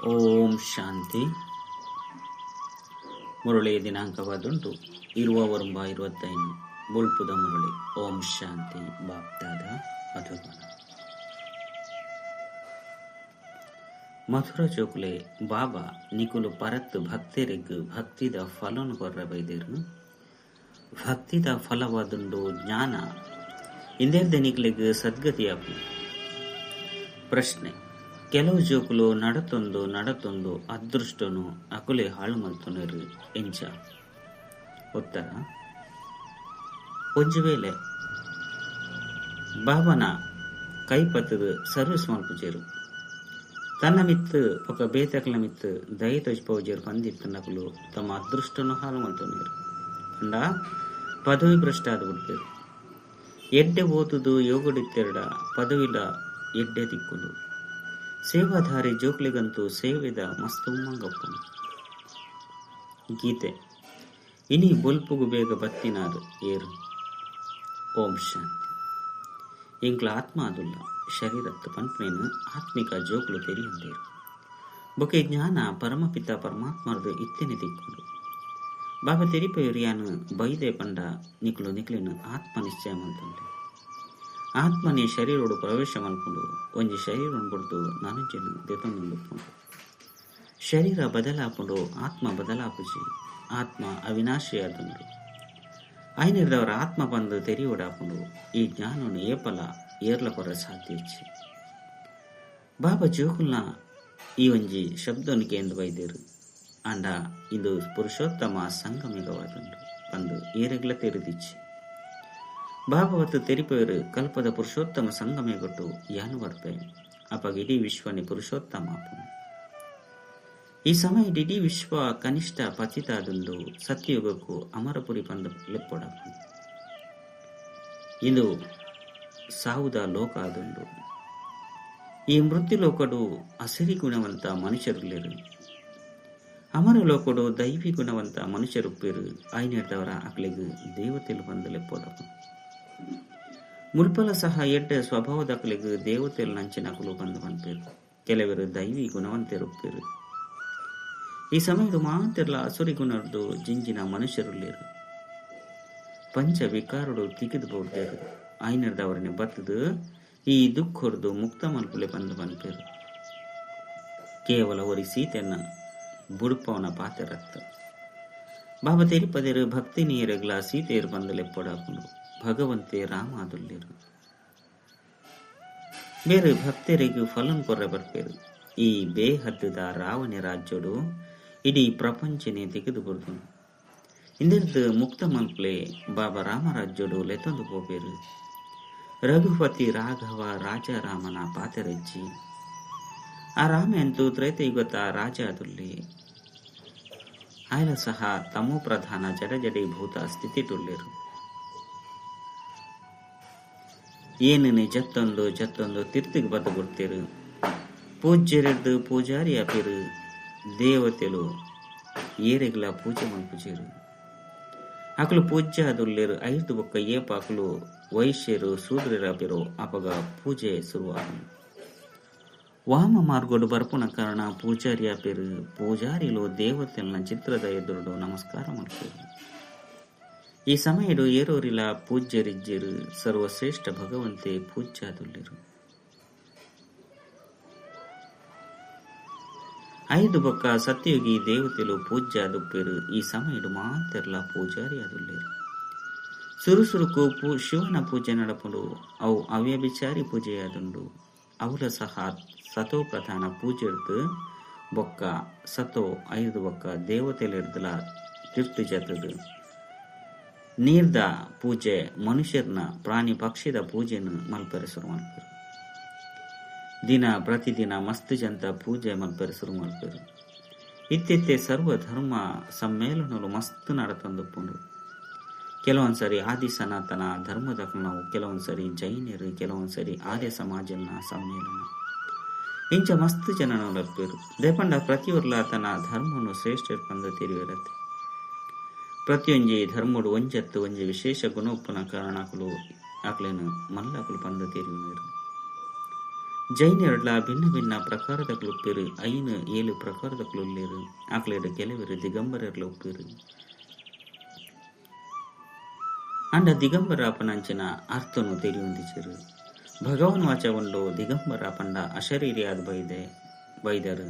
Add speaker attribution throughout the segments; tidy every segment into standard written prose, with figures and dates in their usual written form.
Speaker 1: ಓಂ ಶಾಂತಿ. ಮುರಳಿ ದಿನಾಂಕವಾದುಂಟು 20/25 ಬುಲ್ಪುದ ಮುರಳಿ. ಓಂ ಶಾಂತಿ. ಬಾಪ್ದಾದ ಮಧುಬನ. ಮಧುರ ಚೋಕ್ಲೆ ಬಾಬಾ ನಿಕುಲು ಪರತ್ ಭಕ್ತರಿಗ್ ಭಕ್ತಿದ ಫಲನು ಕೊರ್ರ ಬೈದಿರು. ಭಕ್ತಿದ ಫಲವಾದುಂಡು ಜ್ಞಾನ ಇಂದೇರ್ದ ನಿಕ್ಲಿಗ್ ಸದ್ಗತಿಯಾಪು. ಪ್ರಶ್ನೆ: ಕೆಲವು ಜೋಕುಲು ನಡತೊಂದು ಅದೃಷ್ಟನು ಅಕುಲೆ ಹಾಳು ಮಲ್ತೊನರು ಎಂಚ? ಉತ್ತರ: ಒಂಜು ವೇಳೆ ಬಾಬನ ಕೈಪತ್ತದು ಸರ್ವಿಸ್ ಮಲ್ಪುಜೇರು. ತನ್ನ ಮಿತ್ತು ఒక ಬೇತಕಲ ಮಿತ್ತು ದಯ ತೊಜ್ಪೋಜೇರು ಪಂದಿತ್ತು ನಕುಲು ತಮ್ಮ ಅದೃಷ್ಟನು ಹಾಳು ಮಲ್ತೊನರು. ಅಂಡ ಪದವಿ ಭ್ರಷ್ಟ ಆದ ಬಿಡ್ತೇರು. ಎಡ್ಡೆ ಓದುದು ಯೋಗಡಿತ್ತೆರಡ ಪದವಿಲ ಎಡ್ಡೆ ದಿಕ್ಕುಲು. ಸೇವಾಧಾರಿ ಜೋಕ್ಲಿಗಂತೂ ಸೇವೆದ ಮಸ್ತು ಉಮ್ಮಂಗಪ್ಪನು. ಗೀತೆ ಇನಿ ಬೊಲ್ಪುಗು ಬೇಗ ಬತ್ತಿನಾರು ಏರು. ಓಂ ಶಾಂತಿ. ಇಂಕ್ಲ ಆತ್ಮ ಅದುಲ್ಲ ಶರೀರತ್ತು ಪಂಪ್ನೇನು ಆತ್ಮಿಕ ಜೋಕ್ಲು ತೆರಿಯಂದೇರು. ಬೊಕೆ ಜ್ಞಾನ ಪರಮಪಿತ ಪರಮಾತ್ಮರದು ಇತ್ತೆನೆ ತಿಕ್ಕೊಂಡು ಬಾಬಾ ತೆರಿಪೇರಿಯಾನು ಬೈದೆ ಪಂಡ ನಿಕ್ಲಿನ ಆತ್ಮ ನಿಶ್ಚಯ ಮಂತಂಡೆ. ಆತ್ಮನೇ ಶರೀರೋಡು ಪ್ರವೇಶ ಮಲ್ಕೊಂಡು ಒಂಜಿ ಶರೀರವನ್ನು ಬಿಡ್ದು ನಾನಂಜನು ದೆತೊಂದು. ಶರೀರ ಬದಲಾಪುಂಡು ಆತ್ಮ ಬದಲಾಪುಜಿ. ಆತ್ಮ ಅವಿನಾಶಿಯಾದುಂಡು. ಐನಿರ್ದವರ ಆತ್ಮ ಬಂದು ತೆರಿಯೋಡಾಪುಂಡು ಈ ಜ್ಞಾನವನ್ನು ಏಪಲ ಏರ್ಲ ಕೊರ ಸಾಧ್ಯ. ಬಾಬಾ ಜೋಕುಲ್ನ ಈ ಒಂಜಿ ಶಬ್ದನಿಕೆ ಎಂದು ಬೈದೇರು. ಅಂಡ ಇದು ಪುರುಷೋತ್ತಮ ಸಂಗಮಿಗವಾದುಂಡು ಬಂದು ಏರೆಗ್ಲ ತೆರೆದಿಚ್ಚಿ. ಭಾಗವತ ತೆರಿಪೇರು ಕಲ್ಪದ ಪುರುಷೋತ್ತಮ ಸಂಗಮೆ ಕೊಟ್ಟು ಯಾನು ಬರ್ಪೆ ಅಪಗ ಇಡೀ ವಿಶ್ವನಿ ಪುರುಷೋತ್ತಮ ಆಪುನು. ಈ ಸಮಯ ಇಡೀ ವಿಶ್ವ ಕನಿಷ್ಠ ಪತಿತಾದುಂಡು ಸತ್ಯಯುಗಕ್ಕೂ ಅಮರಪುರಿ ಪಂದ ಲೆಪ್ಪೊಡಾಪು. ಇದು ಸಾವುದ ಲೋಕ ಆದುಂಡು. ಈ ಮೃತ್ಯು ಲೋಕಡು ಅಸರಿ ಗುಣವಂತ ಮನುಷ್ಯರುಲೇರು. ಅಮರ ಲೋಕಡು ದೈವಿ ಗುಣವಂತ ಮನುಷ್ಯರುಪ್ಪೇರು. ಐನಿಡ್ದವರ ಅಕ್ಲಿಗೆ ದೇವತೆಲು ಬಂದು ಲೆಪ್ಪೊಡಾಪು. ಮುಲ್ಪಲ ಸಹ ಎಡ್ಡ ಸ್ವಭಾವದಕಲಿಗೆ ದೇವತೆಲ್ ನಂಚಿನಕಲು ಬಂದು ಬಂಪೇರು. ಕೆಲವರು ದೈವಿ ಗುಣವಂತರುಪ್ಪೇರು. ಈ ಸಮಯದ ಮಾತೆಲ್ಲ ಅಸುರಿ ಗುಣರ್ದು ಜಿಂಜಿನ ಮನುಷ್ಯರುಳ್ಳೇರು. ಪಂಚ ವಿಕಾರಡು ತಿಗಿದು ಬೋಡ್ದೇರು. ಐನರ್ದವರನ್ನೇ ಬತ್ತದು ಈ ದುಃಖ ಹೊರದು ಮುಕ್ತ ಮಲ್ಪುಲೆ ಬಂದು ಬಂಪೇರು. ಕೇವಲ ಒರಿ ಸೀತೆಯನ್ನ ಬುಡುಪವನ ಪಾತೆ ರಕ್ತ ಬಾಬಾ ತೆರಿಪದೇರು ಭಕ್ತಿ ನೀರಗ್ಲ ಸೀತೆಯರು ಬಂದು ಲೆಪ್ಪೊಡಾಪುಂಡು. ಭಗವಂತೆ ರಾಮ ಆದುಲ್ಲೇರು. ಬೇರೆ ಭಕ್ತರಿಗೂ ಫಲನ್ ಕೊರ್ರೆ ಬರ್ಪೇರು. ಈ ಬೇಹದ್ದದ ರಾವಣಿ ರಾಜ್ಯೋಡು ಇಡೀ ಪ್ರಪಂಚನೇ ತೆಗೆದು ಬರ್ದು ಇಂದಿರ್ದು ಮುಕ್ತ ಮಲ್ಪಲೆ ಬಾಬಾ ರಾಮರಾಜ್ಯೋಡು ಲೆತೊಂದು ಹೋಗ್ಬೇರು. ರಘುಪತಿ ರಾಘವ ರಾಜಾರಾಮನ ಪಾತೆರಜ್ಜಿ. ಆ ರಾಮ ಅಂತೂ ತ್ರೈತಯುಗತ ರಾಜ ಆದುಲ್ಲೆ. ಆಯ್ಲ ಸಹ ತಮೋ ಪ್ರಧಾನ ಜಡಜಡಿ ಭೂತ ಸ್ಥಿತಿಟುಳ್ಳೇರು. ಏನೇನೆ ಜತ್ತೊಂದು ತಿರ್ತಿಗೆ ಬದ್ದು ಬಿಡ್ತೇರು. ಪೂಜ್ಯರೆಡ್ದು ಪೂಜಾರಿ ಅಪಿರು. ದೇವತೆಲು ಏರೆಗ್ಲ ಪೂಜೆ ಮಲ್ಪುಜೇರು. ಅಕಲು ಪೂಜ್ಯ ಅದುಲ್ಲೇರು. ಐದು ಬೊಕ್ಕ ಏಪ ಅಕಲು ವೈಶ್ಯರು ಸೂದ್ರರ ಅಪಿರು. ಅಪಗ ಪೂಜೆ ಶುರುವಾಗ ವಾಮ ಮಾರ್ಗೋಡು ಬರ್ಪುನ ಕಾರಣ ಪೂಜಾರಿ ಅಪಿರು. ಪೂಜಾರಿಲು ದೇವತೆಲ್ನ ಚಿತ್ರದ ಎದುರುಡು ನಮಸ್ಕಾರ ಮಾಡ್ತೇರು. ಈ ಸಮಯಡು ಏರೋರಿಲ ಪೂಜ್ಯರಿಜ್ಜರು. ಸರ್ವಶ್ರೇಷ್ಠ ಭಗವಂತೆ ಪೂಜ್ಯಾದುಲ್ಲೇರು. ಐದು ಬೊಕ್ಕ ಸತ್ಯಯುಗಿ ದೇವತೆಲು ಪೂಜ್ಯ ಆದುಪ್ಪೇರು. ಈ ಸಮಯಡು ಮಾತೆರ್ಲ ಪೂಜಾರಿ ಆದುಲ್ಲೇರು. ಸುರುಸುರುಕು ಶಿವನ ಪೂಜೆ ನಡಪುಂಡು. ಅವು ಅವ್ಯಭಿಚಾರಿ ಪೂಜೆಯಾದುಂಡು. ಅವಲ ಸಹ ಸತೋ ಪ್ರಧಾನ ಪೂಜೆರ್ದು ಬೊಕ್ಕ ಸತೋ ಐದು ಬೊಕ್ಕ ದೇವತೆಲಿರ್ದಲ ತಿರ್ತು ಜತದು. ನೀರ್ದ ಪೂಜೆ ಮನುಷ್ಯರ್ನ ಪ್ರಾಣಿ ಪಕ್ಷಿದ ಪೂಜೆನು ಮಲ್ಪರೆ ಶುರು ಮಾಡ್ತಾರೆ. ದಿನ ಪ್ರತಿದಿನ ಮಸ್ತ್ ಜಂತ ಪೂಜೆ ಮಲ್ಪರೆ ಶುರು ಮಾಡ್ತಾರೆ. ಇತ್ತೆತ್ತೆ ಸರ್ವ ಧರ್ಮ ಸಮ್ಮೇಳನಗಳು ಮಸ್ತ್ ನಡತಂದುಪ್ಪುಂಡು. ಕೆಲವೊಂದ್ಸರಿ ಆದಿ ಸನಾತನ ಧರ್ಮದ ನಾವು, ಕೆಲವೊಂದ್ಸರಿ ಜೈನರು, ಕೆಲವೊಂದ್ಸರಿ ಆರ್ಯ ಸಮಾಜನ ಸಮ್ಮೇಳನ. ಇಂಚ ಮಸ್ತ್ ಜನ ನೋಡಪ್ಪೇರು. ದೇಪಂಡ ಪ್ರತಿಯೊರ್ಲ ತನ್ನ ಧರ್ಮವನ್ನು ಶ್ರೇಷ್ಠ ಪಂದ ತಿರುವಿರತ್ತೆ. ಪ್ರತಿಯೊಂಜಿ ಧರ್ಮಡು ಒಂಜತ್ತು ಒಂಜಿ ವಿಶೇಷ ಗುಣೋಪ್ಪನ ಕಾರಣಕಲು ಆಕ್ಲೇನು ಮಲ್ಲಕಲು ಪಂದ ತಿರುವಿನರು. ಜೈನರಡ್ಲ ಭಿನ್ನ ಭಿನ್ನ ಪ್ರಕಾರದ ಉಪ್ಪೇರು ಐನು 7 ಪ್ರಕಾರದ ಉಳ್ಳೇರು ಆಕಲೇಡು ಕೆಲವರು ದಿಗಂಬರರ್ಲ ಉಪ್ಪೇರು ಅಂಡ ದಿಗಂಬರ ಪನಂಚಿನ ಅರ್ಥನು ತೆರಿಯೊಂದಿಚರು ಭಗವಾನ್ ವಾಚ ಉಂಡು ದಿಗಂಬರ ಪಂಡ ಅಶರೀರಿಯಾದ ಬೈದರು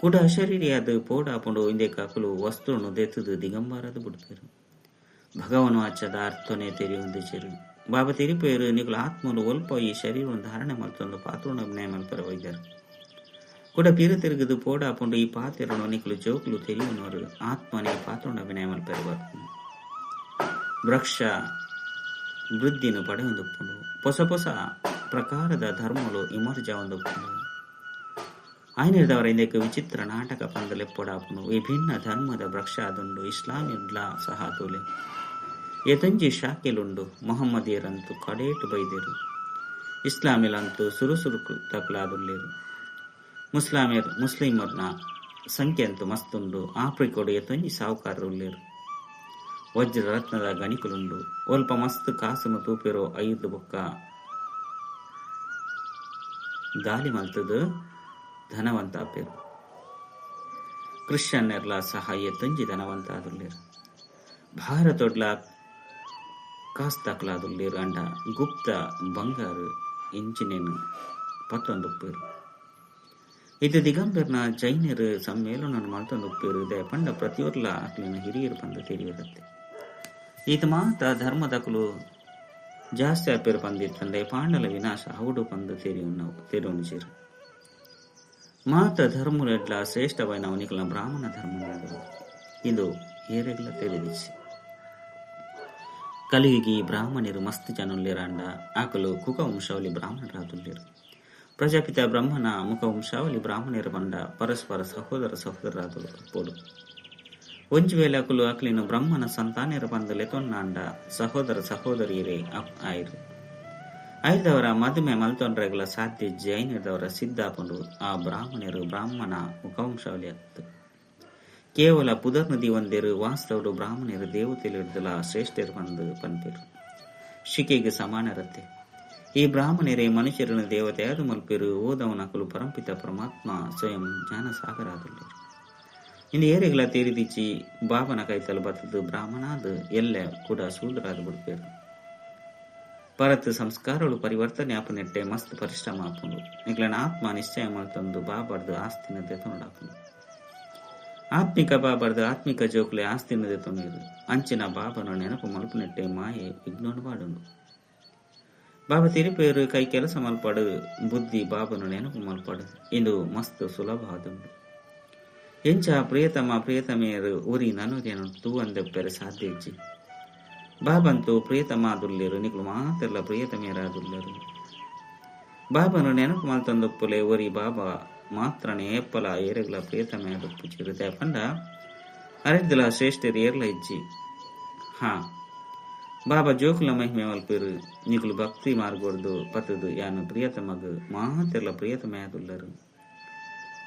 Speaker 1: ಕೂಡ ಅಶರೀರಿಯಾದ ಪೋಡ ಪಂಡು ಇಂದೆ ಕಾಕಲು ವಸ್ತುವನ್ನು ದೆತ್ತದು ದಿಗಂಬರದ ಬಿಡ್ಪೇರು ಭಗವಾನ್ ವಾಚದ ಅರ್ಥನೇ ತೆರಿಯೊಂದಿಚರು ಬಾಬಾ ತೆರಿಪೇರು ನಿಗುಲ ಆತ್ಮಲು ಒಲ್ಪ ಈ ಶರೀರವನ್ನು ಧಾರಣೆ ಮಾಡ್ತೊಂದು ಪಾತ್ರೋಣ ಅಭಿನಯ ಮಾಡ್ತಾರೆ ವೈದ್ಯರು ಕೂಡ ಪಿರ ತಿರುಗದು ಪೋಡ ಪಂಡು ಈ ಪಾತ್ರೆಯನ್ನು ನಿಕಲು ಜೋಕುಲು ತೆರಿಯುವವರು ಆತ್ಮನೇ ಪಾತ್ರೋಣ ಅಭಿನಯ ಮಾಡ್ತಾರೆ ಬರ್ತಾನೆ ವೃಕ್ಷ ವೃದ್ಧಿನು ಪಡೆಯೊಂದುಪ್ಪುಂಡು ಹೊಸ ಹೊಸ ಪ್ರಕಾರದ ಧರ್ಮಲು ಇಮರ್ಜ ಒಂದುಪ್ಪುಂಡು ಆಯ್ನಿರ್ದವರ ಇಂದಕ್ಕೆ ವಿಚಿತ್ರ ನಾಟಕ ಪಂದಲೆಪ್ಪೊಡಾಪುಂಡು ವಿಭಿನ್ನ ಧರ್ಮದ ವೃಕ್ಷ ಅದುಂಡು ಇಸ್ಲಾಮಿಡ್ಲ ಸಹ ತೋಲೆ ಎತಂಜಿ ಶಾಖೆಲುಂಡು ಮೊಹಮ್ಮದಿಯರಂತೂ ಕಡೇಟು ಬೈದೇರು ಇಸ್ಲಾಮಿಲಂತೂ ಸುರುಸುರು ತಕ್ಲಾದುಲ್ಲೇರು ಮುಸ್ಲಿಮರ್ನ ಸಂಖ್ಯೆ ಅಂತೂ ಮಸ್ತುಂಡು ಆಫ್ರಿಕೋಡು ಎತಂಜಿ ಸಾಹುಕಾರರು ಉಳ್ಳೇರು ವಜ್ರ ರತ್ನದ ಗಣಿಕುಲುಂಡು ಒಲ್ಪ ಮಸ್ತ್ ಕಾಸುನು ತೂಪಿರೋ 5 ಬೊಕ್ಕ ದಾಲಿ ಮಲ್ತದು ಧನವಂತ ಆಪೇರು ಕ್ರಿಶ್ಚಿಯನ್ನೆರ್ಲ ಸಹ ಎತ್ತಂಜಿ ಧನವಂತ ಆದುಲ್ಲೇರು ಭಾರತೊಡ್ಲ ಕಾಸ್ತಾಕ್ಲಾದುಲ್ಲೇರು ಅಂಡ ಗುಪ್ತ ಬಂಗಾರು ಇಂಚಿನೇನು ಪತ್ತೊಂದುಪ್ಪೇರು ಇದು ದಿಗಂಬರ್ನ ಜೈನರು ಸಮ್ಮೇಳನ ಮಲ್ತೊಂದುಪ್ಪೇರು ಇದೆ ಪಂಡ ಪ್ರತಿಯೊರ್ಲ ಅಕ್ಲಿನ ಹಿರಿಯರು ಬಂದು ತೆರೆಯುವುದತ್ತೆ ಈತ ಮಾತ ಧರ್ಮದಕಲು ಜಾಸ್ತಿ ಆಪೇರು ಪಂದಿತ್ತಂಡೆ ಪಾಂಡಲ ವಿನಾಶ ಹೌಡು ಪಂದು ತೆರೆಯುಣಿಸಿರು ಮಾತ ಧರ್ಮರೆಡ್ಲ ಶ್ರೇಷ್ಠವಾಯಿನ ಅವನಿಗಳ ಬ್ರಾಹ್ಮಣ ಧರ್ಮ ಇದು ಏರೆಗ್ಲ ತಿಳಿದಿಸಿ ಕಲಿಯುಗಿ ಬ್ರಾಹ್ಮಣರು ಮಸ್ತ್ ಜನುಲ್ಲೇರಂಡ ಆಕಲು ಕುಕ ವಂಶಾವಳಿ ಬ್ರಾಹ್ಮಣರಾದುಲ್ಲೇರು ಪ್ರಜಾಪಿತ ಬ್ರಹ್ಮನ ಮುಖ ವಂಶಾವಳಿ ಬ್ರಾಹ್ಮಣರು ಬಂಡ ಪರಸ್ಪರ ಸಹೋದರರಾದು ಪೋಡು ಒಂಜು ವೇಳೆ ಅಕಲು ಅಕ್ಲಿನ ಬ್ರಹ್ಮನ ಸಂತಾನರ ಬಂದಲೆ ತೊನ್ನಾಂಡ ಸಹೋದರಿಯರೇ ಆಯ್ರು ಐದವರ ಮದುವೆ ಮಲ್ತೊಂಡ್ರೆಗಳ ಸಾಧ್ಯ ಜೈನದವರ ಸಿದ್ಧಾಪಂಡು ಆ ಬ್ರಾಹ್ಮಣರು ಬ್ರಾಹ್ಮಣ ಮುಖವಂಶಾವಳಿ ಆಗ್ತು ಕೇವಲ ಪುದರ್ ನದಿ ಒಂದೇರು ವಾಸ್ತವರು ಬ್ರಾಹ್ಮಣರು ದೇವತೆಲಿಡ್ದಲ ಶ್ರೇಷ್ಠರು ಬಂದು ಪನ್ಪೇರು ಶಿಕೆಗೆ ಸಮಾನರತ್ತೆ ಈ ಬ್ರಾಹ್ಮಣರೇ ಮನುಷ್ಯರನ್ನು ದೇವತೆ ಅದು ಮಲ್ಪೇರು ಓದವನಕಲು ಪರಂಪಿತ ಪರಮಾತ್ಮ ಸ್ವಯಂ ಜ್ಞಾನ ಸಾಗರ ಆದುಳ್ಳರು ಇನ್ನು ಏರೆಗಳ ತೇರಿದಿಚ್ಚಿ ಬಾಬನ ಕೈತಲು ಬತ್ತದು ಬ್ರಾಹ್ಮಣಾದ ಎಲ್ಲ ಕೂಡ ಶೂದ್ರಾದ ಬಿಡ್ಪೇರು ಪರತ್ ಸಂಸ್ಕಾರಗಳು ಪರಿವರ್ತನೆ ಆಪನೆಟ್ಟೆ ಮಸ್ತ್ ಪರಿಶ್ರಮ ಆಪುಂಡು ನಿಗ್ಲನ ಆತ್ಮ ನಿಶ್ಚಯ ಮಲ್ತೊಂದು ಬಾಬರ್ದು ಆಸ್ತಿನ ದೆತೊಂಡಾಪುಂಡು ಆತ್ಮಿಕ ಬಾಬರ್ದು ಆತ್ಮಿಕ ಜೋಕ್ಲೆ ಆಸ್ತಿನ ದೆತೊಂಡಿರು ಅಂಚಿನ ಬಾಬನ ನೆನಪು ಮಲ್ಪನೆಟ್ಟೆ ಮಾಯೆ ವಿಘ್ನೋನು ಬಾಡುಂಡು ಬಾಬಾ ತಿರುಪೇರು ಕೈ ಕೆಲಸ ಮಲ್ಪಡು ಬುದ್ಧಿ ಬಾಬನು ನೆನಪು ಮಲ್ಪಡು ಇಂದು ಮಸ್ತ್ ಸುಲಭ ಆದುಂಡು ಎಂಚ ಪ್ರಿಯತಮೆಯರು ಊರಿ ನನುರಿಯನ್ನು ತೂ ಅಂದೆಪ್ಪೆರೆ ಸಾಧ್ಯ ಇಜ್ಜಿ ಬಾಬಂತೂ ಪ್ರಿಯತಮಾದುಲ್ಲೇರು ನಿಕ್ಲು ಮಾತೆಲ್ಲ ಪ್ರಿಯತಮೆಯರಾದುಲ್ಲರು ಬಾಬನು ನೆನಪು ಮಲ್ತೊಂದೊಪ್ಪುಲೆ ಒರಿ ಬಾಬಾ ಮಾತ್ರನೇ ಏಪ್ಪಲ ಏರೆಗ್ಲ ಪ್ರಿಯತಮೆಯದೊಪ್ಪು ಚಿರುತೆ ಪಂಡ ಅರೆಗ್ದಲ ಶ್ರೇಷ್ಠರು ಏರ್ಲ ಇಜ್ಜಿ ಹಾ ಬಾಬಾ ಜೋಕುಲ ಮಹಿಮೆ ಮಲ್ಪೇರು ನಿಕ್ಲು ಭಕ್ತಿ ಮಾರ್ಗೊಡ್ದು ಪತ್ತದು ಯಾನು ಪ್ರಿಯತಮಗ ಮಾತೆಲ್ಲ ಪ್ರಿಯತಮೆಯಾದುಲ್ಲರು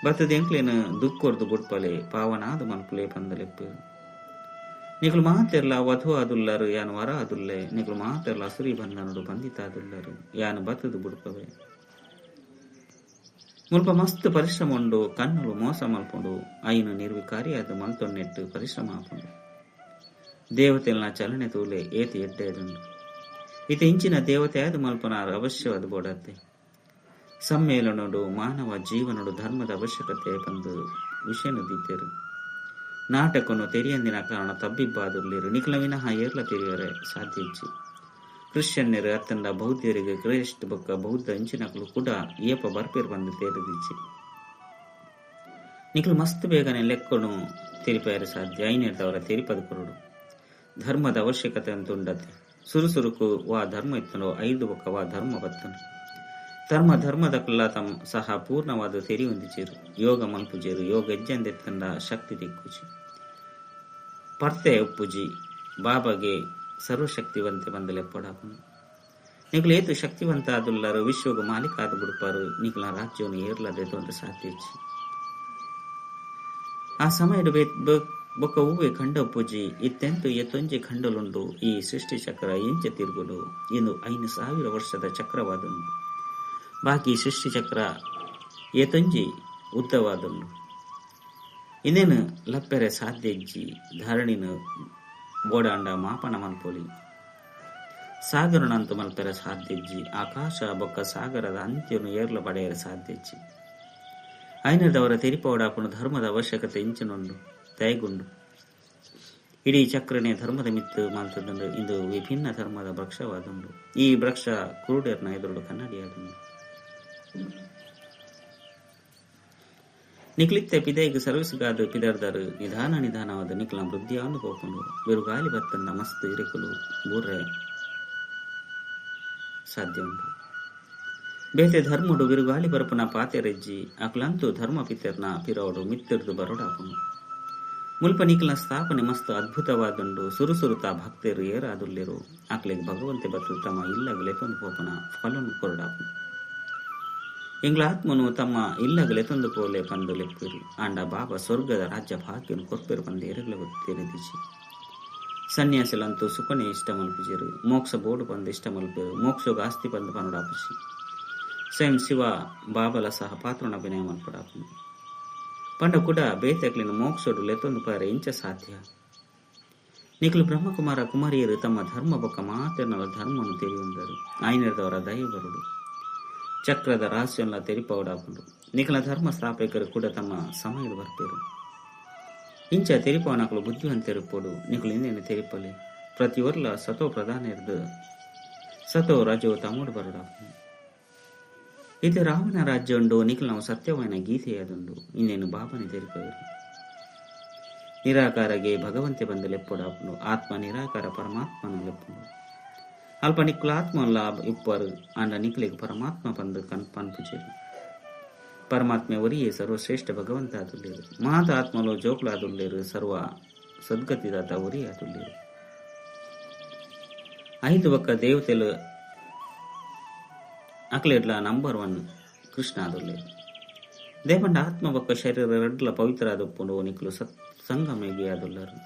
Speaker 1: ಬತ್ತದ ಎಂಕ್ಲೇನು ದುಃಖೊರ್ದು ಬುಟ್ಪಲೆ ಪಾವನಾದ ಮನ್ಪುಲೆ ಪಂದಲೆಪ್ಪೇರು ನಿಕ್ಲು ಮಾತೆರ್ಲ ವಧು ಆದುಲ್ಲರು ಯಾನು ವರ ಆದುಲ್ಲೆ ನಿಕ್ಲು ಮಾತೆರ್ಲ ಸುರಿ ಬಂಧನಡು ಬಂದಿತಾದುಲ್ಲರು ಯಾನು ಬತ್ತದು ಬುಡ್ಪವೆ ಮುಲ್ಪ ಮಸ್ತ್ ಪರಿಶ್ರಮ ಉಂಡು ಕಣ್ಣುಲು ಮೋಸ ಮಲ್ಪುಂಡು ಐನು ನಿರ್ವಿಕಾರಿಯಾದ ಮಲ್ತೊನ್ನೆಟ್ಟು ಪರಿಶ್ರಮ ಆಪುಂಡು ದೇವತೆಲ್ನ ಚಲನೆ ತೂಲೆ ಏತಿ ಎಡ್ಡೆದುಂಡು ಇತ ಇಂಚಿನ ದೇವತೆಯಾದ ಮಲ್ಪನಾರು ಅವಶ್ಯವಾದ ಬೋಡತ್ತೆ ಸಮ್ಮೇಳನಡು ಮಾನವ ಜೀವನಡು ಧರ್ಮದ ಅವಶ್ಯಕತೆ ಬಂದು ವಿಷಯನು ದಿದ್ದೇರು ನಾಟಕನು ತೆರಿಯಂದಿನ ಕಾರಣ ತಬ್ಬಿಬ್ಬಾದುರ್ಲಿರು ನಿಖಲ ವಿನಃ ಏರ್ಲ ತೆರೆಯರೆ ಸಾಧ್ಯ ಇಚ್ಚಿ ಕ್ರಿಶ್ಚಿಯನ್ನರು ಅತ್ತಂಡ ಬೌದ್ಧರಿಗೆ ಕ್ರೈಸ್ಟ್ ಬೊಕ್ಕ ಬೌದ್ಧ ಇಂಚಿನಕಲು ಕೂಡ ಏಪ ಬರ್ಪೇರು ಬಂದು ತೇರಿದಿಚ್ಚಿ ನಿಖಲು ಮಸ್ತ್ ಬೇಗನೆ ಲೆಕ್ಕನು ತೆರಿಪಾಯರು ಸಾಧ್ಯ ಐನೇರ್ದವರ ತೆರಿಪದ ಕೊರಡು ಧರ್ಮದ ಅವಶ್ಯಕತೆ ಅಂತ ಉಂಡತೆ ಸುರುಸುರುಕು ವಾ ಧರ್ಮ ಇತ್ತನೋ 5 ಬೊಕ್ಕ ವಾ ಧರ್ಮ ಬತ್ತನು ಧರ್ಮದ ತಮ್ಮ ಸಹ ಪೂರ್ಣವಾದ ತೆರಿ ಹೊಂದಿಚೇರು ಯೋಗ ಮಲ್ಪುಜೇರು ಯೋಗ ಹೆಜ್ಜೆಂದೆತ್ತಂಡ ಶಕ್ತಿ ದಿಕ್ಕುಜಿ ಪರ್ತೆ ಉಪ್ಪುಜಿ ಬಾಬಾಗೆ ಸರ್ವಶಕ್ತಿವಂತೆ ಬಂದಲೆಪ್ಪಡಾಪನು ನಿಗ್ಲು ಏತು ಶಕ್ತಿವಂತ ಆದುಲ್ಲರು ವಿಶ್ವಗ ಮಾಲೀಕ ಆದ ಬಿಡ್ಪಾರು ನಿಗ್ಲ ರಾಜ್ಯವನ್ನು ಏರ್ಲದೆ ತೊಂದ್ರೆ ಸಾಧ್ಯ ಆ ಸಮಯದ ಬೊಕ್ಕ ಹೂವೆ ಖಂಡ ಉಪ್ಪುಜಿ ಇತ್ತೆಂತು ಎತ್ತೊಂಜೆ ಖಂಡಲುಂಡು ಈ ಸೃಷ್ಟಿ ಚಕ್ರ ಎಂಚೆ ತಿರುಗುಲು ಇನ್ನು 5,000 ವರ್ಷದ ಚಕ್ರವಾದುಂಡು ಬಾಕಿ ಸೃಷ್ಟಿ ಚಕ್ರ ಏತೊಂಜಿ ಉದ್ದವಾದುಂಡು. ಇನ್ನೇನು ಲಪ್ಪೆರೆ ಸಾಧ್ಯ ಇಜ್ಜಿ ಧರಣಿನ ಬೋಡಾಂಡ ಮಾಪನ ಮಲ್ಪೊಲಿ. ಸಾಗರನಂತೂ ಮಲ್ಪೆರೆ ಸಾಧ್ಯ ಇಜ್ಜಿ ಆಕಾಶ ಬೊಕ್ಕ ಸಾಗರದ ಅಂತ್ಯನು ಏರ್ಲ ಪಡೆಯರೆ ಸಾಧ್ಯ ಇಜ್ಜಿ. ಐನದವರ ತೆರಿಪೋಡಾಪನು ಧರ್ಮದ ಅವಶ್ಯಕತೆ ಇಂಚಿನುಂಡು ದಯಗುಂಡು. ಇಡೀ ಚಕ್ರನೇ ಧರ್ಮದ ಮಿತ್ತು ಮಾಲ್ತದುಂಡು. ಇಂದು ವಿಭಿನ್ನ ಧರ್ಮದ ವೃಕ್ಷವಾದುಂಡು. ಈ ವೃಕ್ಷ ಕುರುಡರ್ನ ಎದುರುಡು ಕನ್ನಡಿಯಾದುಂಡು. ನಿಕ್ಲಿತ್ತೆ ಪಿದೈಗೆ ಸರ್ವಿಸ್ಗಾದ ಪಿದರ್ದರು ನಿಧಾನವಾದ ನಿಕ್ಲ ವೃದ್ಧಿಯಾನು ಹೋಕೊಂಡು ಬಿರುಗಾಲಿ ಬತ್ತಂದ ಮಸ್ತ್ ಇರಿಕಲು ಬೂರ್ರೆ ಸಾಧ್ಯ ಉಂಟು. ಬೇತೆ ಧರ್ಮಡು ಬಿರುಗಾಲಿ ಬರಪುನ ಪಾತೆರೆಜ್ಜಿ ಅಕ್ಲಂತೂ ಧರ್ಮ ಪಿತರ್ನ ಪಿರೋಡು ಮಿತ್ತಿರ್ದು ಬರೋಡಾಪುನು. ಮುಲ್ಪ ನಿಕ್ಲ ಸ್ಥಾಪನೆ ಮಸ್ತ್ ಅದ್ಭುತವಾದುಂಡು. ಸುರುಸುರುತ ಭಕ್ತರು ಏರಾದುಲ್ಲಿರು ಅಕ್ಲೆಗ್ ಭಗವಂತೆ ಬತ್ತು ತಮ್ಮ ಇಲ್ಲಗಲೆತೊಂದು ಪೋಪನ ಫಲನು ಕೊರಡಾಪುನು. ಇಂಗ್ಲ ಆತ್ಮನು ತಮ್ಮ ಇಲ್ಲಗಲೆತೊಂದು ಪೋಲೆ ಪಂದು ಲೆಪ್ಪಿರು ಆಂಡ ಬಾಬಾ ಸ್ವರ್ಗದ ರಾಜ್ಯ ಭಾಗ್ಯನು ಕೊರ್ಪೆರು ಪಂದು ಎರಗಲ ಗೊತ್ತಿರಿದಿಸಿ. ಸನ್ಯಾಸಿಲಂತೂ ಸುಖನೆ ಇಷ್ಟ ಮಲ್ಪಿಸಿರು. ಮೋಕ್ಷ ಬೋಡು ಪಂದು ಇಷ್ಟ ಮಲ್ಪೇರು. ಮೋಕ್ಷಗ ಆಸ್ತಿ ಪಂದು ಪನುಡಾಪಿಸಿ ಸ್ವಯಂ ಶಿವ ಬಾಬಲ ಸಹ ಪಾತ್ರನ ಅಭಿನಯ ಮಲ್ಪಡಾಪು. ಪಂಡ ಕೂಡ ಬೇತೆಕ್ಲಿನ ಮೋಕ್ಷಡು ಲೆತೊಂದು ಪಾರೆ ಇಂಚ ಸಾಧ್ಯ. ನಿಖಲು ಬ್ರಹ್ಮಕುಮಾರ ಕುಮಾರಿಯರು ತಮ್ಮ ಧರ್ಮ ಬೊಕ್ಕ ಮಾತೆರ್ನಲ ಧರ್ಮನು ತೆರೆಯುಂದರು. ಆಯ್ನೆರದವರ ದಯ ಬರುಡು ಚಕ್ರದ ರಹಸ್ಯಲ್ಲ ತೆರಿಪವಡಾಪುಂಡು. ನಿಖಲ ಧರ್ಮ ಸ್ಥಾಪಕರು ಕೂಡ ತಮ್ಮ ಸಮಯದ ಬರ್ಪೇರು. ಇಂಚ ತೆರಿಪವನಕಲು ಬುದ್ಧಿವಂತೆರುಪೋಡು ನಿಖಲು ಇನ್ನೇನು ತೆರಿಪಲೆ ಪ್ರತಿ ಒರ್ಲ ಸತೋ ಪ್ರಧಾನ ಇರ್ದು ಸತೋ ರಾಜ್ಯವು ತಮ್ಮೋಡು ಬರೋಡಾಪುಂಡು. ಇದು ರಾಮನ ರಾಜ್ಯ ಉಂಡು. ನಿಖಲ್ ನಾವು ಸತ್ಯವಾಯನ ಗೀತೆಯಾದುಂಡು. ಇನ್ನೇನು ಬಾಬನೆ ತೆರಿಪವರು ನಿರಾಕಾರಗೆ ಭಗವಂತೆ ಬಂದು ಲೆಪ್ಪೊಡಾಪುಂಡು. ಆತ್ಮ ನಿರಾಕಾರ ಪರಮಾತ್ಮನು ಲೆಪ್ಪುಂಡು. ಅಲ್ಪ ನಿಕ್ಲ ಆತ್ಮ ಲಾಭ ಇಪ್ಪರು ಅಂಡ ನಿಕ್ಲಿಗೆ ಪರಮಾತ್ಮ ಬಂದು ಪನ್ಪುಜರು. ಪರಮಾತ್ಮ ಒರಿಯೇ ಸರ್ವಶ್ರೇಷ್ಠ ಭಗವಂತ ಆದುಲ್ಲೇರು. ಮಾತ ಆತ್ಮಲು ಜೋಕ್ಲ ಆದುಲ್ಲೇರು. ಸರ್ವ ಸದ್ಗತಿದಾತ ಒರಿ ಆದುಲ್ಲೇರು. ಐದು ಒಕ್ಕ ದೇವತೆಲು ಅಕ್ಲೆಡ್ಲ ನಂಬರ್ 1 ಕೃಷ್ಣ ಆದುಲ್ಲೇರು. ದೇಪಂಡ ಆತ್ಮ ಬೊಕ್ಕ ಶರೀರ ರೆಡ್ಲ ಪವಿತ್ರ ಆದುಪ್ಪುಂಡು. ನಿಕ್ಲು ಸಂಗಮೇಗಿ ಆದುಲ್ಲರು.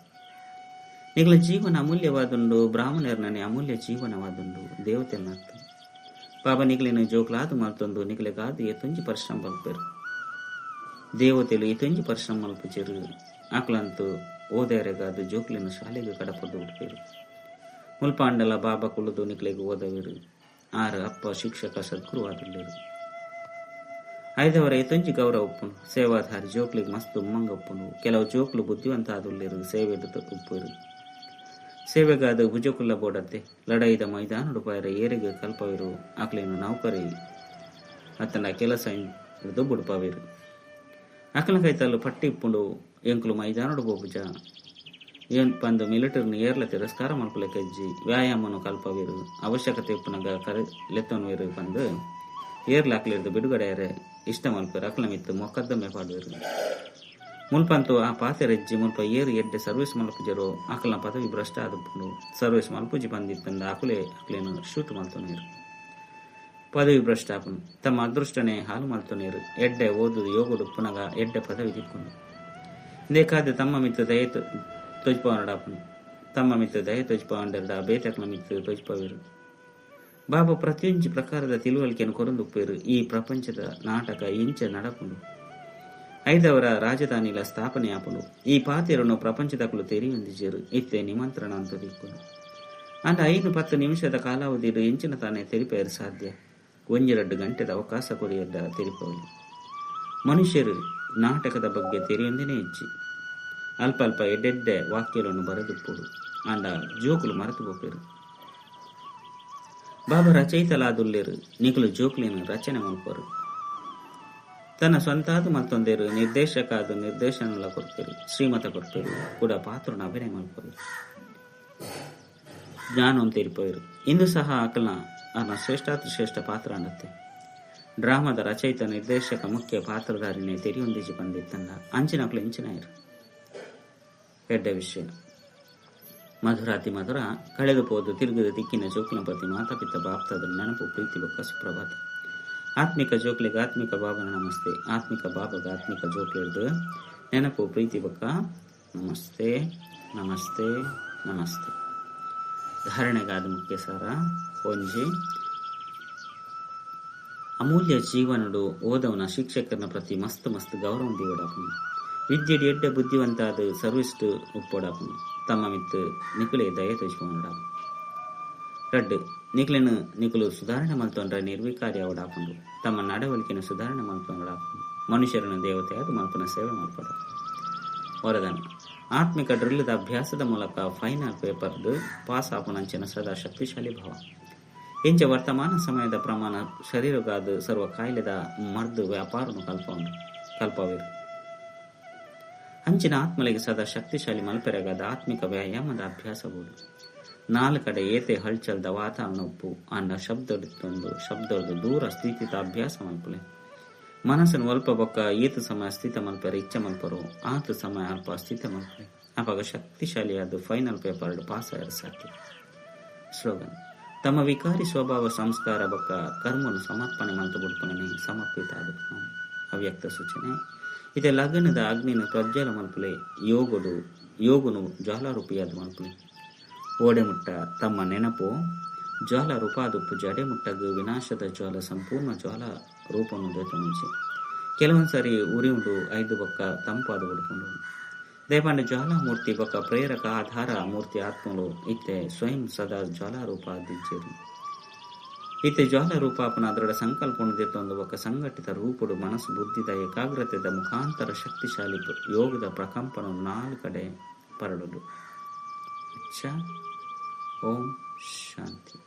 Speaker 1: ನಿಕ್ಲ ಜೀವನ ಅಮೂಲ್ಯವಾದುಂಡು. ಬ್ರಾಹ್ಮಣರ್ನೇ ಅಮೂಲ್ಯ ಜೀವನವಾದುಂಡು. ದೇವತೆಲ್ನರ್ಥ ಬಾಬಾ ನಿಕ್ಲಿನ ಜೋಕ್ಲಾದು ಮಲ್ತೊಂದು ನಿಕ್ಲೆಗಾದು ಎತ್ತೊಂಜಿ ಪರಿಶ್ರಮ ಮಲ್ಪೇರು. ದೇವತೆಲು ಎತ್ತೊಂಜಿ ಪರಿಶ್ರಮ ಮಲ್ಪುಜರು. ಆಕ್ಲಂತೂ ಓದಾರೆಗಾದು ಜೋಕ್ಲಿನ ಶಾಲೆಗೆ ಕಡಪದ್ದು ಹುಡ್ಪೇರು. ಮುಲ್ಪಾಂಡಲ ಬಾಬಾ ಕುಳಿದು ನಿಕ್ಲೆಗೆ ಓದವೇರು. ಆರ ಅಪ್ಪ ಶಿಕ್ಷಕ ಸದ್ಗುರು ಆದುಲ್ಲೇರು. ಐದವರ ಎತ್ತೊಂಜಿ ಗೌರವ ಉಪ್ಪುಂಡು. ಸೇವಾಧಾರಿ ಜೋಕ್ಲಿಗೆ ಮಸ್ತ್ ಉಮ್ಮಂಗ ಉಪ್ಪುಂಡು. ಕೆಲವು ಜೋಕ್ಲು ಬುದ್ಧಿವಂತ ಆದುಲ್ಲೇರು. ಸೇವೆ ಉಪ್ಪೇರು. ಸೇವೆಗಾದ ಭುಜಕುಲ್ಲ ಬೋಡತ್ತೆ ಲಡೈದ ಮೈದಾನಡು ಪಾಯರ ಏರಿಗೆ ಕಲ್ಪವಿರು. ಆಕ್ಲೇನು ನೌಕರಿ ಅತ್ತನ ಕೆಲಸ ದುಬ್ಬುಡುಪವಿರು. ಅಕ್ಲ ಕೈತಲ್ಲು ಪಟ್ಟಿ ಇಪ್ಪುಂಡು. ಎಂಕ್ಲು ಮೈದಾನಡು ಬೋಬುಜ ಏನ್ ಪಂದು ಮಿಲಿಟರಿನ ಏರ್ಲ ತಿರಸ್ಕಾರ ಮಲ್ಪಲೆ ಕಜ್ಜಿ ವ್ಯಾಯಾಮನು ಕಲ್ಪವಿರು. ಅವಶ್ಯಕತೆ ಇಪ್ಪುನಗ ಕರೆ ಲೆತ್ತೊನ್ವೇರು ಪಂದು ಏರ್ಲ ಅಕ್ಲಿರ್ದು ಬಿಡುಗಡೆಯರೆ ಇಷ್ಟ ಮಲ್ಪೇರು. ಅಕ್ಲ ಮಿತ್ತು ಮೊಕದ್ದಮೆ ಪಾಡುವೆರು. ಮುಲ್ಪಂತೂ ಆ ಪಾತೆರೆಜ್ಜಿ ಮುಲ್ಪ ಏರು ಎಡ್ಡೆ ಸರ್ವಿಸ್ ಮಲ್ಪುಜರು. ಅಕ್ಲನ ಪದವಿ ಭ್ರಷ್ಟ ಆದುಪ್ಪುಂಡು. Service ಮಲ್ಪುಜಿ ಬಂದಿತ್ತಂದ ಅಕ್ಲೇನು shoot ಮಲ್ತೊನೇರು. ಪದವಿ ಭ್ರಷ್ಟ ಆಪುನು. ತಮ್ಮ ಅದೃಷ್ಟನೇ ಹಾಲು ಮಲ್ತೊನೇರು. ಎಡ್ಡೆ ಓದುದು ಯೋಗುಡು ಪುನಗ ಎಡ್ಡೆ ಪದವಿ ತಿಕ್ಕೊಂಡು ಇಂದೇಕಾದ ತಮ್ಮ ಮಿತ್ತು ದಯ ತೊಜ್ಪವನಡಾಪುನು. ತಮ್ಮ ಮಿತ್ತು ದಯ ತೊಜ್ಪವಂಡರ್ದ ಬೇತಕ್ಲ ಮಿತ್ತು ತೊಜ್ಪವಿರು. ಬಾಬಾ ಪ್ರತಿಯೊಂದು ಪ್ರಕಾರದ ತಿಳುವಳಿಕೆಯನ್ನು ಕೊರಂದುಪ್ಪೇರು. ಈ ಪ್ರಪಂಚದ ನಾಟಕ ಇಂಚ ನಡಪುಂಡು. ಐದವರ ರಾಜಧಾನಿಲ ಸ್ಥಾಪನೆ ಆಪುಂಡು. ಈ ಪಾತೆರನ್ನು ಪ್ರಪಂಚದಕ್ಕಲು ತೆರೆಯೊಂದಿಜೇರು. ಇತ್ತೆ ನಿಮಂತ್ರಣ ಅಂತ ದಿಕ್ಕುಂಡು. ಅಂಡ 5-10 ನಿಮಿಷದ ಕಾಲಾವಧಿಡು ಇಂಚಿನ ತಾನೇ ತೆರಿಪೇರು ಸಾಧ್ಯ. 1-2 ಗಂಟೆದ ಅವಕಾಶ ಕೊರಿಯದ್ದ ತೆರಿಪವಲಿ. ಮನುಷ್ಯರು ನಾಟಕದ ಬಗ್ಗೆ ತೆರೆಯೊಂದಿನೇ ಹೆಚ್ಚಿ ಅಲ್ಪ ಎಡ್ಡೆಡ್ಡೆ ವಾಕ್ಯಗಳನ್ನು ಬರೆದುಪ್ಪುಡು. ಅಂಡ ಜೋಕುಲು ಮರೆತು ಹೋಪೇರು. ಬಾಬಾ ರಚಯಿತಲಾದುಲ್ಲೇರು. ನಿಖಲು ಜೋಕ್ಲಿನ ರಚನೆ ಮಲ್ಪರು. ತನ್ನ ಸ್ವಂತಾದ ಮತ್ತೊಂದೇರು ನಿರ್ದೇಶಕಾದ ನಿರ್ದೇಶನ ಕೊಡ್ತೇರು. ಶ್ರೀಮತ ಕೊಡ್ತೇರು ಕೂಡ ಪಾತ್ರನ ಅಭಿನಯ ಮಲ್ಪರು. ಜ್ಞಾನ ತೆರಿಪೋರು. ಇಂದು ಸಹ ಆಕಲ್ನ ಅವನ ಶ್ರೇಷ್ಠ ಪಾತ್ರ ಅನ್ನತ್ತೆ. ಡ್ರಾಮಾದ ರಚಯಿತ ನಿರ್ದೇಶಕ ಮುಖ್ಯ ಪಾತ್ರಧಾರಿನೇ ತೆರಿಯೊಂದಿಜಿ ಬಂದಿತ್ತಂದ ಅಂಚಿನಕ್ಲು ಇಂಚಿನಾಯರು. ಎಡ್ಡ ವಿಷಯ ಮಧುರಾತಿ ಮಧುರ ಕಳೆದು ಪೋದು ತಿರುಗದ ದಿಕ್ಕಿನ ಜೋಕ್ಲಿನ ಪ್ರತಿ ಮಾತಾಪಿತ ಬಾಪ್ತಾದ ನೆನಪು ಪ್ರೀತಿ ಬೊಕ್ಕ ಸುಪ್ರಭಾತ. ಆತ್ಮಿಕ ಜೋಕ್ಲಿಗೆ ಆತ್ಮಿಕ ಬಾಬನ ನಮಸ್ತೆ. ಆತ್ಮಿಕ ಬಾಬಾಗ ಆತ್ಮಿಕ ಜೋಕ್ಲಿರ್ದು ನೆನಪು ಪ್ರೀತಿ ಬೊಕ್ಕ ನಮಸ್ತೆ ನಮಸ್ತೆ ನಮಸ್ತೆ. ಧಾರಣೆಗಾದ ಮುಖ್ಯ ಸಾರ ಒಂಜಿ ಅಮೂಲ್ಯ ಜೀವನುಡು ಓದವನ ಶಿಕ್ಷಕರನ ಪ್ರತಿ ಮಸ್ತ್ ಮಸ್ತ್ ಗೌರವ ದಿವಡಾಪುಂಡು. ವಿದ್ಯೆಡ್ ಎಡ್ಡೆ ಬುದ್ಧಿವಂತಾದ ಸರ್ವಿಸ್ಟ್ ಉಪ್ಪೋಡಾಪುಂಡು. ತಮ್ಮ ಮಿತ್ ನಿಕುಲೆ ದಯ ತೋಜ್ಪೋನುಡಾಪು. ರಡ್ಡ್ ನಿಕ್ಲೆನ್ ನಿಕುಲು ಸುಧಾರಣೆ ಮಲ್ತೊಂಡ್ರೆ ನಿರ್ವಿಕಾರಿ ಅವಡಾಪುಂಡು. ತಮ್ಮ ನಡವಳಿಕೆನ ಸುಧಾರಣೆ ಮಲ್ತೊಂಡಾಪುಂಡು. ಮನುಷ್ಯರನ್ನ ದೇವತೆ ಅದು ಮಲ್ಪನ ಸೇವೆ ಮಲ್ಪಡ. ವರದಾನ ಆತ್ಮಿಕ ಡ್ರಿಲ್ಲದ ಅಭ್ಯಾಸದ ಮೂಲಕ ಫೈನಲ್ ಪೇಪರ್ದು ಪಾಸ್ ಆಪುನಂಚಿನ ಸದಾ ಶಕ್ತಿಶಾಲಿ ಭಾವ. ಇಂಚ ವರ್ತಮಾನ ಸಮಯದ ಪ್ರಮಾಣ ಶರೀರಗಾದ ಸರ್ವ ಕಾಯಿಲೆದ ಮರ್ದು ವ್ಯಾಪಾರನು ಕಲ್ಪವಿರು. ಅಂಚಿನ ಆತ್ಮಲೆಗೆ ಸದಾ ಶಕ್ತಿಶಾಲಿ ಮಲ್ಪೆರಗಾದ ಆತ್ಮಿಕ ವ್ಯಾಯಾಮದ ಅಭ್ಯಾಸಗಳು. ನಾಲ್ಕಡೆ ಏತೆ ಹಳ್ಚಲ್ದ ವಾತಾವರಣ ಉಪ್ಪು ಅನ್ನ ಶಬ್ದೊಂದು ದೂರ ಸ್ಥಿತಿತ ಅಭ್ಯಾಸ ಮಲ್ಪಲೆ. ಮನಸ್ಸನ್ನು ಒಲ್ಪ ಬೊಕ್ಕ ಈತ ಸಮಯ ಸ್ಥಿತ ಮಲ್ಪೆರ ಇಚ್ಛೆ ಮಲ್ಪರು ಆತ ಸಮಯ ಅಲ್ಪ ಸ್ಥಿತ ಮಲ್ಪಲೆ. ಅವಾಗ ಶಕ್ತಿಶಾಲಿಯಾದ ಫೈನಲ್ ಪೇಪರ್ ಪಾಸ್ ಆಯ್ರ ಸಾಕಿ. ಸ್ಲೋಗನ್ ತಮ್ಮ ವಿಕಾರಿ ಸ್ವಭಾವ ಸಂಸ್ಕಾರ ಬೊಕ್ಕ ಕರ್ಮನು ಸಮರ್ಪಣೆ ಮಲ್ತು ಬಿಡ್ಪನೆ ಸಮರ್ಪಿತ ಆದ ಅವ್ಯಕ್ತ ಸೂಚನೆ. ಇದೇ ಲಗ್ನದ ಅಗ್ನಿನ ಪ್ರಜ್ವಲ ಮಲ್ಪಲೆ ಯೋಗುನು ಜ್ವಾಲಾರೂಪಿಯಾದ ಮಲ್ಪಲೆ. ಓಡೆ ಮುಟ್ಟ ತಮ್ಮ ನೆನಪು ಜ್ವಾಲ ರೂಪಾದುಪ್ಪು ಜಡೆ ಮುಟ್ಟಗು ವಿನಾಶದ ಜ್ವಾಲ ಸಂಪೂರ್ಣ ಜ್ವಾಲ ರೂಪವನ್ನು ದೊರೆತುಂಚೆ ಕೆಲವೊಂದ್ಸರಿ ಉರಿ ಉಂಡು ಐದು ಬೊಕ್ಕ ತಂಪಾದ ಉಡ್ಕೊಂಡು ದೇಪಾಂಡ ಜ್ವಾಲಾಮೂರ್ತಿ ಬೊಕ್ಕ ಪ್ರೇರಕ ಆಧಾರ ಮೂರ್ತಿ ಆತ್ಮಲು ಇತ್ತೆ ಸ್ವಯಂ ಸದಾ ಜ್ವಾಲಾರೂಪ ಆದಿಜ್ಜರು. ಇತ್ತೆ ಜ್ವಾಲಾರೂಪಾಪನ ಅದರ ಸಂಕಲ್ಪವನ್ನು ದಿತ್ತೊಂದು ಬೊಕ್ಕ ಸಂಘಟಿತ ರೂಪುಡು ಮನಸ್ಸು ಬುದ್ಧಿದ ಏಕಾಗ್ರತೆದ ಮುಖಾಂತರ ಶಕ್ತಿಶಾಲಿ ಯೋಗದ ಪ್ರಕಂಪನ ನಾಲ್ಕಡೆ ಪರಡುಡು. ಓಂ ಶಾಂತಿ.